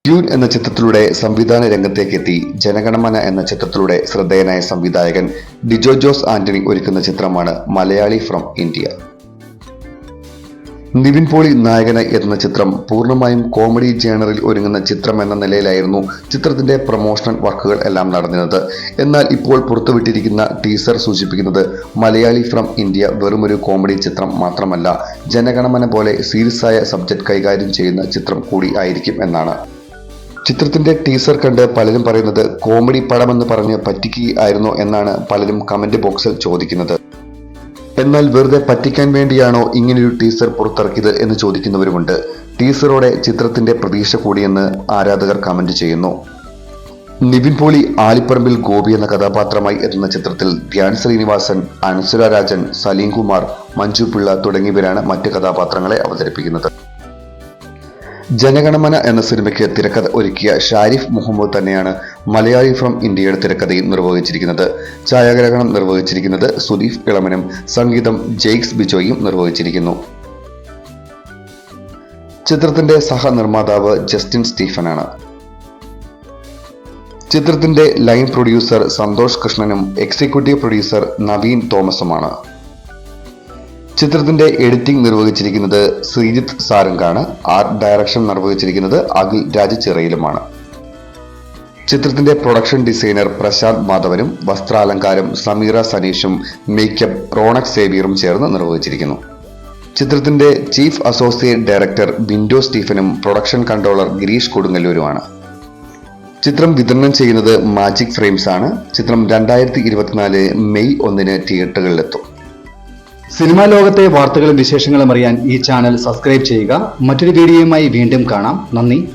Tune എന്ന ചിത്രത്തിലൂടെ സംവിധാന രംഗത്തേക്കെത്തി ജനഗണമന എന്ന ചിത്രത്തിലൂടെ ശ്രദ്ധേയനായ സംവിധായകൻ ഡിജോ ജോസ് ആന്റണി ഒരുക്കുന്ന ചിത്രമാണ് മലയാളി ഫ്രം ഇന്ത്യ. നിവിൻ പോളി നായകനായി എത്തുന്ന ചിത്രം പൂർണ്ണമായും കോമഡി ജേണറിൽ ഒരുങ്ങുന്ന ചിത്രം എന്ന നിലയിലായിരുന്നു ചിത്രത്തിന്റെ പ്രൊമോഷണൽ വർക്കുകൾ എല്ലാം നടന്നിരുന്നത്. എന്നാൽ ഇപ്പോൾ പുറത്തുവിട്ടിരിക്കുന്ന ടീസർ സൂചിപ്പിക്കുന്നത് മലയാളി ഫ്രം ഇന്ത്യ വെറുമൊരു കോമഡി ചിത്രം മാത്രമല്ല, ജനഗണമന പോലെ സീരിയസ് ആയ സബ്ജക്ട് കൈകാര്യം ചെയ്യുന്ന ചിത്രം കൂടി ആയിരിക്കും എന്നാണ്. ചിത്രത്തിന്റെ ടീസർ കണ്ട് പലരും പറയുന്നത് കോമഡി പടമെന്ന് പറഞ്ഞ് പറ്റിക്കുകയായിരുന്നോ എന്നാണ് പലരും കമന്റ് ബോക്സിൽ ചോദിക്കുന്നത്. എന്നാൽ വെറുതെ പറ്റിക്കാൻ വേണ്ടിയാണോ ഇങ്ങനെയൊരു ടീസർ പുറത്തിറക്കിയത് എന്ന് ചോദിക്കുന്നവരുമുണ്ട്. ടീസറോടെ ചിത്രത്തിന്റെ പ്രതീക്ഷ കൂടിയെന്ന് ആരാധകർ കമന്റ് ചെയ്യുന്നു. നിവിൻ പോളി ആലിപ്പറമ്പിൽ ഗോപി എന്ന കഥാപാത്രമായി എത്തുന്ന ചിത്രത്തിൽ ധ്യാൻ ശ്രീനിവാസൻ, അനശ്വര രാജൻ, സലീം കുമാർ, മഞ്ജു പിള്ള തുടങ്ങിയവരാണ് മറ്റ് കഥാപാത്രങ്ങളെ അവതരിപ്പിക്കുന്നത്. ജനഗണമന എന്ന സിനിമയ്ക്ക് തിരക്കഥ ഒരുക്കിയ ഷാരിഫ് മുഹമ്മദ് തന്നെയാണ് മലയാളി ഫ്രം ഇന്ത്യയുടെ തിരക്കഥയും നിർവഹിച്ചിരിക്കുന്നത്. ഛായാഗ്രഹണം നിർവഹിച്ചിരിക്കുന്നത് സുദീപ് ഇളമനും സംഗീതം ജെയ്ക്സ് ബിജോയും നിർവഹിച്ചിരിക്കുന്നു. ചിത്രത്തിന്റെ സഹനിർമ്മാതാവ് ജസ്റ്റിൻ സ്റ്റീഫനാണ്. ചിത്രത്തിന്റെ ലൈൻ പ്രൊഡ്യൂസർ സന്തോഷ് കൃഷ്ണനും എക്സിക്യൂട്ടീവ് പ്രൊഡ്യൂസർ നവീൻ തോമസുമാണ്. ചിത്രത്തിന്റെ എഡിറ്റിംഗ് നിർവഹിച്ചിരിക്കുന്നത് ശ്രീജിത്ത് സാരംഗാണ്. ആർട്ട് ഡയറക്ഷൻ നിർവഹിച്ചിരിക്കുന്നത് അഖിൽ രാജചിറയിലുമാണ്. ചിത്രത്തിന്റെ പ്രൊഡക്ഷൻ ഡിസൈനർ പ്രശാന്ത് മാധവനും വസ്ത്രാലങ്കാരം സമീറ സനീഷും മേക്കപ്പ് റോണക് സേവിയറും ചേർന്ന് നിർവഹിച്ചിരിക്കുന്നു. ചിത്രത്തിന്റെ ചീഫ് അസോസിയേറ്റ് ഡയറക്ടർ ബിൻഡോ സ്റ്റീഫനും പ്രൊഡക്ഷൻ കൺട്രോളർ ഗിരീഷ് കൊടുങ്ങല്ലൂരുമാണ്. ചിത്രം വിതരണം ചെയ്യുന്നത് മാജിക് ഫ്രെയിംസ് ആണ്. ചിത്രം 2024 മെയ് 1 തിയേറ്ററുകളിലെത്തും. സിനിമാ ലോകത്തെ വാർത്തകളും വിശേഷങ്ങളും അറിയാൻ ഈ ചാനൽ സബ്സ്ക്രൈബ് ചെയ്യുക. മറ്റൊരു വീഡിയോയുമായി വീണ്ടും കാണാം. നന്ദി.